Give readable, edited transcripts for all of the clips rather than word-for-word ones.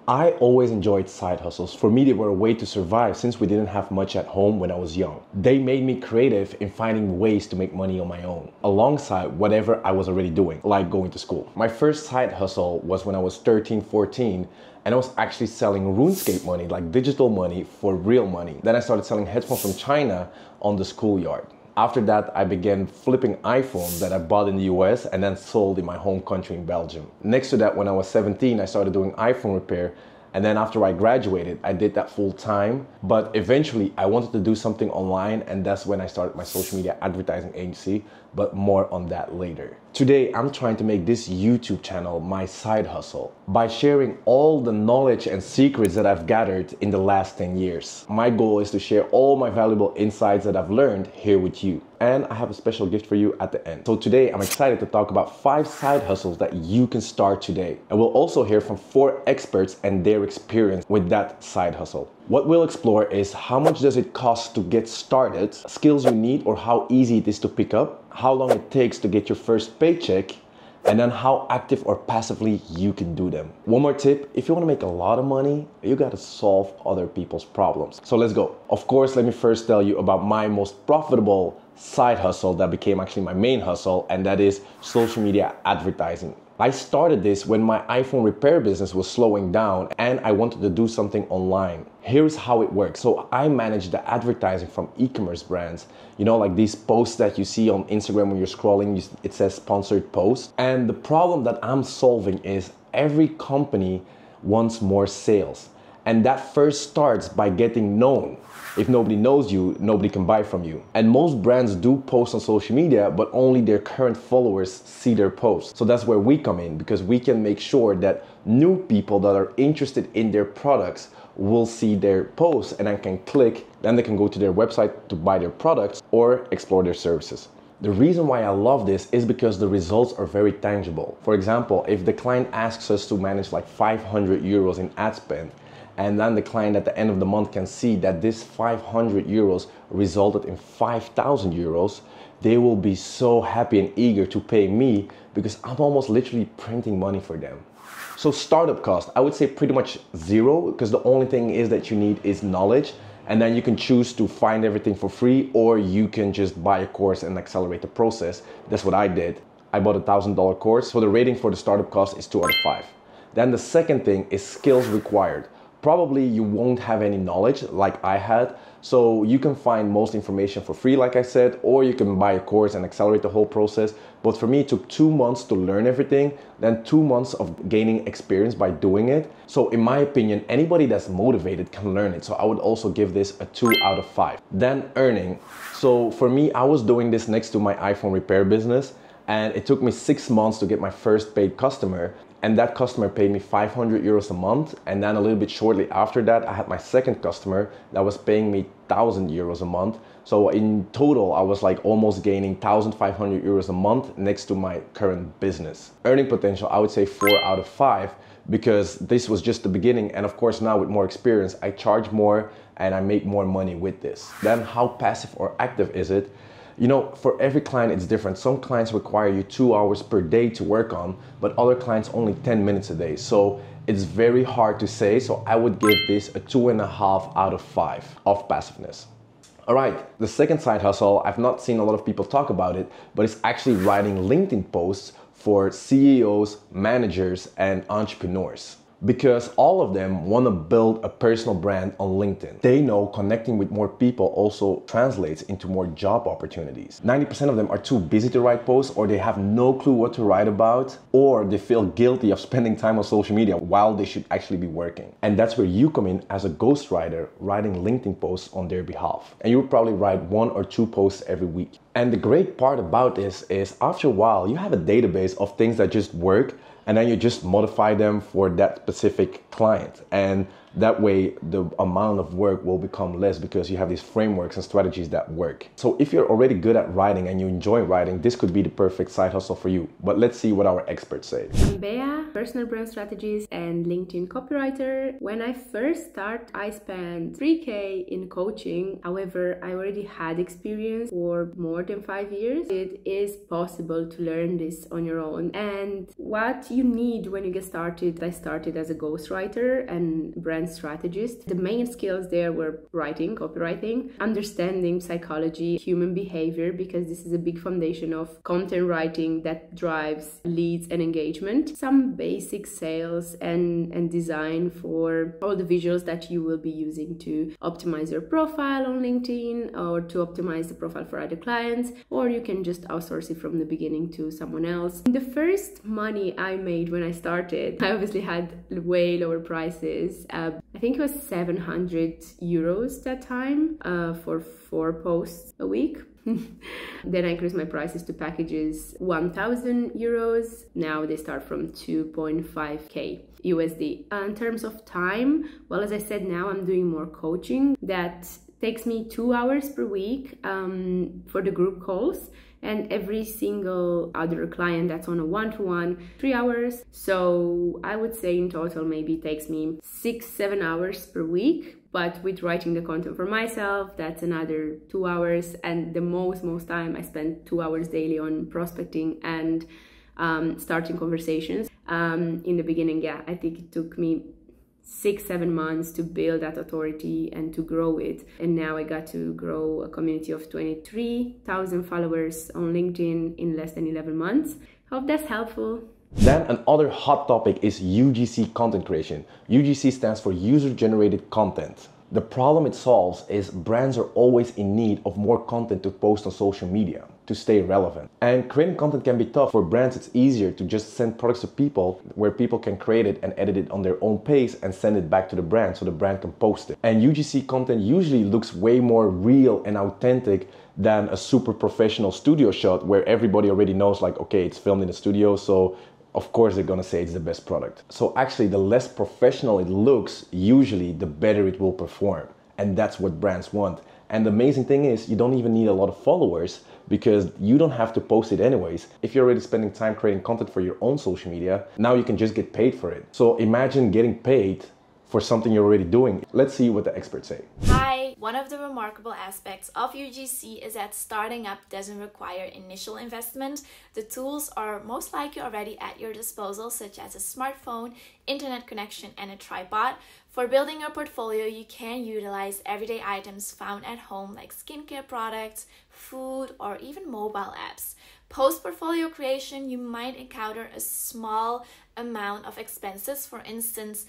I always enjoyed side hustles. For me, they were a way to survive since we didn't have much at home when I was young. They made me creative in finding ways to make money on my own, alongside whatever I was already doing, like going to school. My first side hustle was when I was 13, 14, and I was actually selling RuneScape money, like digital money, for real money. Then I started selling headphones from China on the schoolyard. After that, I began flipping iPhones that I bought in the US and then sold in my home country in Belgium. Next to that, when I was 17, I started doing iPhone repair. And then after I graduated, I did that full time. But eventually, I wanted to do something online, and that's when I started my social media advertising agency, but more on that later. Today, I'm trying to make this YouTube channel my side hustle by sharing all the knowledge and secrets that I've gathered in the last 10 years. My goal is to share all my valuable insights that I've learned here with you. And I have a special gift for you at the end. So today, I'm excited to talk about 5 side hustles that you can start today. And we'll also hear from 4 experts and their experience with that side hustle. What we'll explore is how much does it cost to get started, skills you need or how easy it is to pick up, how long it takes to get your first paycheck, and then how active or passively you can do them. One more tip, if you want to make a lot of money, you got to solve other people's problems. So let's go. Of course, let me first tell you about my most profitable side hustle that became actually my main hustle, and that is social media advertising. I started this when my iPhone repair business was slowing down and I wanted to do something online. Here's how it works. So I manage the advertising from e-commerce brands. You know, like these posts that you see on Instagram when you're scrolling, it says sponsored posts. And the problem that I'm solving is every company wants more sales. And that first starts by getting known. If nobody knows you, nobody can buy from you. And most brands do post on social media, but only their current followers see their posts. So that's where we come in, because we can make sure that new people that are interested in their products will see their posts and then can click, then they can go to their website to buy their products or explore their services. The reason why I love this is because the results are very tangible. For example, if the client asks us to manage like 500 euros in ad spend, and then the client at the end of the month can see that this 500 euros resulted in 5,000 euros, they will be so happy and eager to pay me because I'm almost literally printing money for them. So startup cost, I would say pretty much zero, because the only thing is that you need is knowledge, and then you can choose to find everything for free, or you can just buy a course and accelerate the process. That's what I did. I bought a $1,000 course, so the rating for the startup cost is 2 out of 5. Then the second thing is skills required. Probably you won't have any knowledge like I had, so you can find most information for free, like I said, or you can buy a course and accelerate the whole process. But for me, it took 2 months to learn everything, then 2 months of gaining experience by doing it. So in my opinion, anybody that's motivated can learn it. So I would also give this a 2 out of 5. Then earning. So for me, I was doing this next to my iPhone repair business, and it took me 6 months to get my first paid customer. And that customer paid me 500 euros a month. And then a little bit shortly after that, I had my second customer that was paying me 1,000 euros a month. So in total, I was like almost gaining 1,500 euros a month next to my current business. Earning potential, I would say 4 out of 5, because this was just the beginning. And of course, now with more experience, I charge more and I make more money with this. Then how passive or active is it? You know, for every client, it's different. Some clients require you 2 hours per day to work on, but other clients only 10 minutes a day. So it's very hard to say. So I would give this a 2.5 out of 5 of passiveness. All right, the second side hustle, I've not seen a lot of people talk about it, but it's actually writing LinkedIn posts for CEOs, managers, and entrepreneurs. Because all of them want to build a personal brand on LinkedIn. They know connecting with more people also translates into more job opportunities. 90% of them are too busy to write posts, or they have no clue what to write about, or they feel guilty of spending time on social media while they should actually be working. And that's where you come in as a ghostwriter, writing LinkedIn posts on their behalf. And you would probably write 1 or 2 posts every week. And the great part about this is after a while, you have a database of things that just work, and then you just modify them for that specific client. And That way, the amount of work will become less because you have these frameworks and strategies that work. So if you're already good at writing and you enjoy writing, this could be the perfect side hustle for you. But let's see what our experts say. I'm Bea, personal brand strategist and LinkedIn copywriter. When I first started, I spent 3K in coaching. However, I already had experience for more than 5 years. It is possible to learn this on your own. And what you need when you get started, I started as a ghostwriter and brand strategist. The main skills there were writing, copywriting, understanding psychology, human behavior, because this is a big foundation of content writing that drives leads and engagement. Some basic sales and design for all the visuals that you will be using to optimize your profile on LinkedIn or to optimize the profile for other clients, or you can just outsource it from the beginning to someone else. The first money I made when I started, I obviously had way lower prices. I think it was 700 euros that time for 4 posts a week. Then I increased my prices to packages 1,000 euros. Now they start from 2.5k USD. In terms of time, well, as I said, now I'm doing more coaching. That takes me 2 hours per week for the group calls. And every single other client that's on a one-to-one, 3 hours. So I would say in total, maybe it takes me 6-7 hours per week. But with writing the content for myself, that's another 2 hours. And the most time I spend 2 hours daily on prospecting and starting conversations. In the beginning, yeah, I think it took me 6-7 months to build that authority and to grow it. And now I got to grow a community of 23,000 followers on LinkedIn in less than 11 months. Hope that's helpful. Then another hot topic is UGC Content Creation. UGC stands for User Generated Content. The problem it solves is brands are always in need of more content to post on social media to stay relevant. And creating content can be tough. For brands, it's easier to just send products to people where people can create it and edit it on their own pace and send it back to the brand so the brand can post it. And UGC content usually looks way more real and authentic than a super professional studio shot where everybody already knows, like, okay, it's filmed in the studio, so of course they're gonna say it's the best product. So actually, the less professional it looks, usually the better it will perform. And that's what brands want. And the amazing thing is, you don't even need a lot of followers because you don't have to post it anyways. If you're already spending time creating content for your own social media, now you can just get paid for it. So imagine getting paid for something you're already doing. Let's see what the experts say. Hi! One of the remarkable aspects of UGC is that starting up doesn't require initial investment. The tools are most likely already at your disposal, such as a smartphone, internet connection, and a tripod. For building your portfolio, you can utilize everyday items found at home like skincare products, food, or even mobile apps. Post-portfolio creation, you might encounter a small amount of expenses, for instance,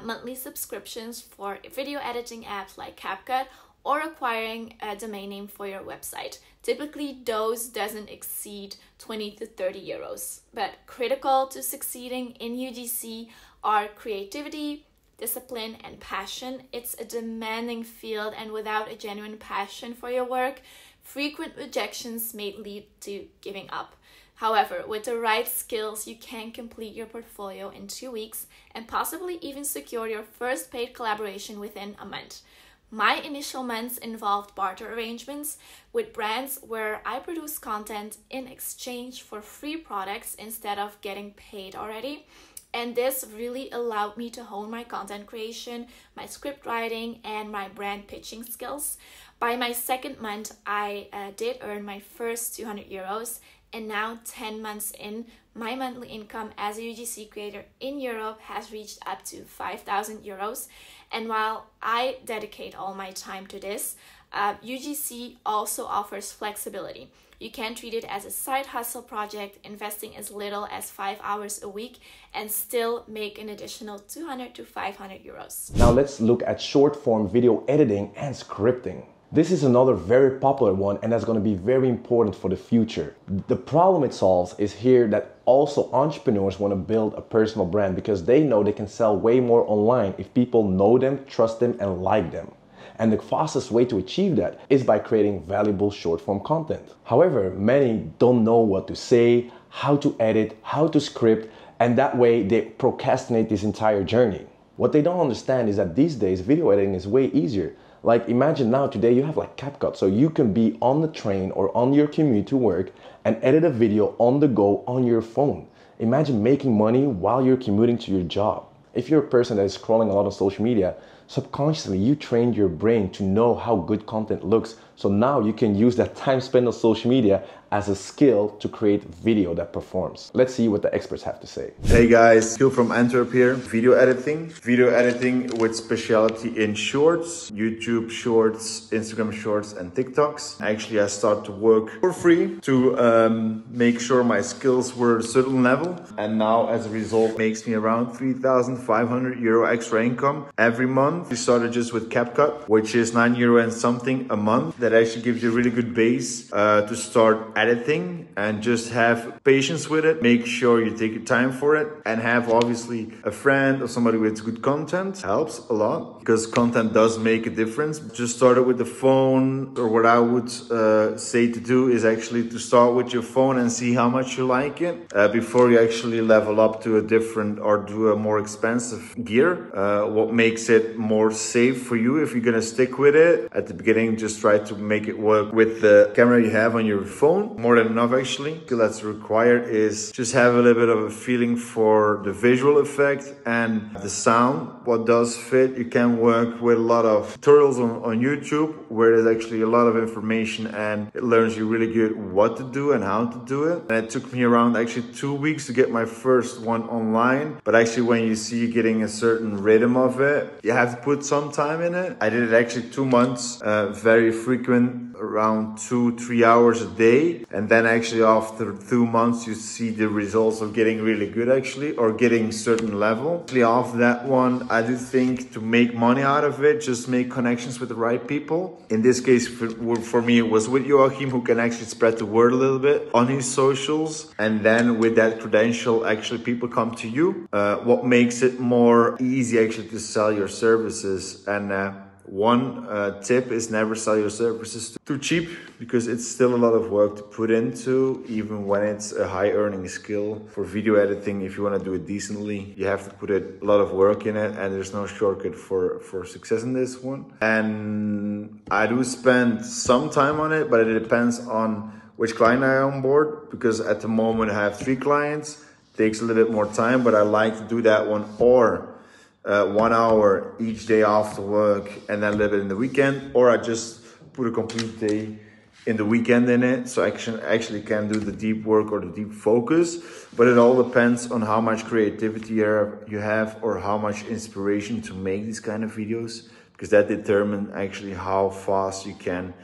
monthly subscriptions for video editing apps like CapCut or acquiring a domain name for your website. Typically, those doesn't exceed 20 to 30 euros. But critical to succeeding in UGC are creativity, discipline, and passion. It's a demanding field, and without a genuine passion for your work, frequent rejections may lead to giving up. However, with the right skills, you can complete your portfolio in 2 weeks and possibly even secure your first paid collaboration within a month. My initial months involved barter arrangements with brands where I produce content in exchange for free products instead of getting paid already. And this really allowed me to hone my content creation, my script writing, and my brand pitching skills. By my second month, I did earn my first 200 euros. And now, 10 months in, my monthly income as a UGC creator in Europe has reached up to 5,000 euros. And while I dedicate all my time to this, UGC also offers flexibility. You can treat it as a side hustle project, investing as little as 5 hours a week and still make an additional 200 to 500 euros. Now let's look at short form video editing and scripting. This is another very popular one, and that's going to be very important for the future. The problem it solves is here that also entrepreneurs want to build a personal brand because they know they can sell way more online if people know them, trust them, and like them. And the fastest way to achieve that is by creating valuable short form content. However, many don't know what to say, how to edit, how to script, and that way they procrastinate this entire journey. What they don't understand is that these days video editing is way easier. Like imagine now today you have like CapCut, so you can be on the train or on your commute to work and edit a video on the go on your phone. Imagine making money while you're commuting to your job. If you're a person that is scrolling a lot on social media, subconsciously you trained your brain to know how good content looks. So now you can use that time spent on social media as a skill to create video that performs. Let's see what the experts have to say. Hey guys, Phil from Antwerp here. Video editing with specialty in shorts, YouTube shorts, Instagram shorts and TikToks. Actually, I start to work for free to make sure my skills were a certain level. And now as a result, it makes me around 3,500 euro extra income every month. We started just with CapCut, which is 9 euro and something a month. That actually gives you a really good base to start editing, and just have patience with it. Make sure you take your time for it, and have obviously a friend or somebody with good content. Helps a lot because content does make a difference. Just start it with the phone, or what I would say to do is actually to start with your phone and see how much you like it before you actually level up to a different or do a more expensive gear. What makes it more safe for you if you're gonna stick with it. At the beginning, just try to make it work with the camera you have on your phone. More than enough actually. Skill that's required is just have a little bit of a feeling for the visual effect and the sound. What does fit. You can work with a lot of tutorials on YouTube where there's actually a lot of information and it learns you really good what to do and how to do it. And it took me around actually 2 weeks to get my first one online. But actually when you see you getting a certain rhythm of it, you have to put some time in it. I did it actually 2 months, very frequent, around 2-3 hours a day. And then actually after 2 months you see the results of getting really good actually, or getting certain level. Actually after that one, I do think to make money out of it, just make connections with the right people. In this case for me it was with Joachim, who can actually spread the word a little bit on his socials, and then with that credential actually people come to you. What makes it more easy actually to sell your services, and one tip is never sell your services too cheap, because it's still a lot of work to put into, even when it's a high earning skill. For video editing, if you want to do it decently, you have to put a lot of work in it, and there's no shortcut for success in this one. And I do spend some time on it, but it depends on which client I am on board, because at the moment I have 3 clients. It takes a little bit more time, but I like to do that one, or 1 hour each day after work and then a little bit in the weekend, or I just put a complete day in the weekend in it, so I actually can do the deep work or the deep focus. But it all depends on how much creativity you have, or how much inspiration to make these kind of videos, because that determines actually how fast you can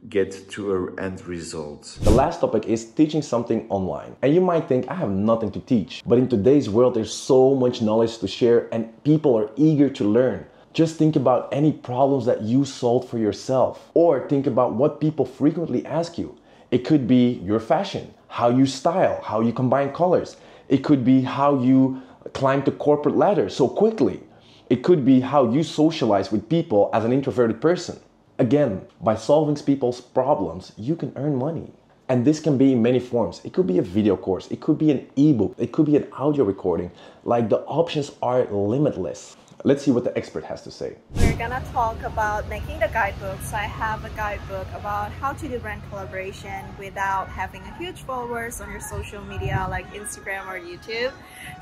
get to an end result. The last topic is teaching something online. And you might think I have nothing to teach, but in today's world there's so much knowledge to share and people are eager to learn. Just think about any problems that you solved for yourself, or think about what people frequently ask you. It could be your fashion, how you style, how you combine colors. It could be how you climb the corporate ladder so quickly. It could be how you socialize with people as an introverted person. Again, by solving people's problems, you can earn money. And this can be in many forms. It could be a video course, it could be an ebook, it could be an audio recording. Like, the options are limitless. Let's see what the expert has to say. We're gonna talk about making the guidebook. So I have a guidebook about how to do brand collaboration without having a huge followers on your social media like Instagram or YouTube.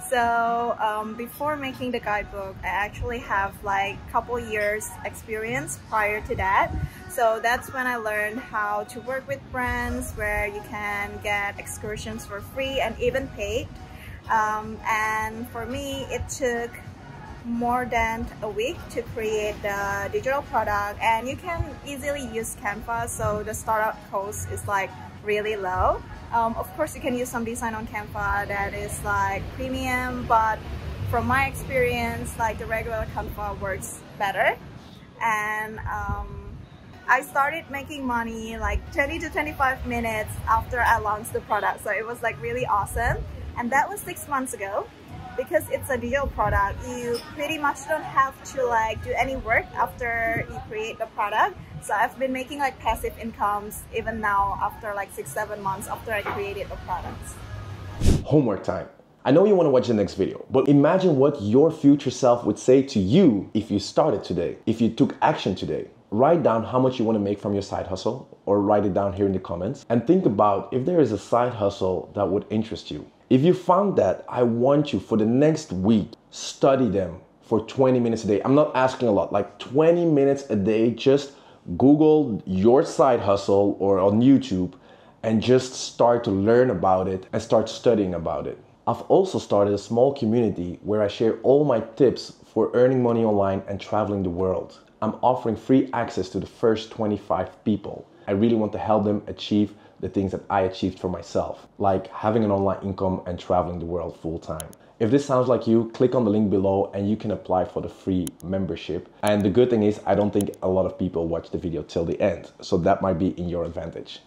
So before making the guidebook, I actually have like a couple years experience prior to that. So that's when I learned how to work with brands where you can get excursions for free and even paid. And for me, it took more than a week to create the digital product, and you can easily use Canva, so the startup cost is like really low. Of course you can use some design on Canva that is like premium, but from my experience, like the regular Canva works better. And I started making money like 20 to 25 minutes after I launched the product, so it was like really awesome. And that was 6 months ago. Because it's a digital product, you pretty much don't have to like do any work after you create the product. So I've been making like passive incomes even now after like 6-7 months after I created the products. Homework time. I know you want to watch the next video, but imagine what your future self would say to you if you started today, if you took action today. Write down how much you want to make from your side hustle, or write it down here in the comments, and think about if there is a side hustle that would interest you. If you found that, I want you for the next week, study them for 20 minutes a day. I'm not asking a lot, like 20 minutes a day. Just Google your side hustle or on YouTube and just start to learn about it and start studying about it. I've also started a small community where I share all my tips for earning money online and traveling the world. I'm offering free access to the first 25 people. I really want to help them achieve the things that I achieved for myself, like having an online income and traveling the world full time. If this sounds like you, click on the link below and you can apply for the free membership. And the good thing is, I don't think a lot of people watch the video till the end, so that might be in your advantage.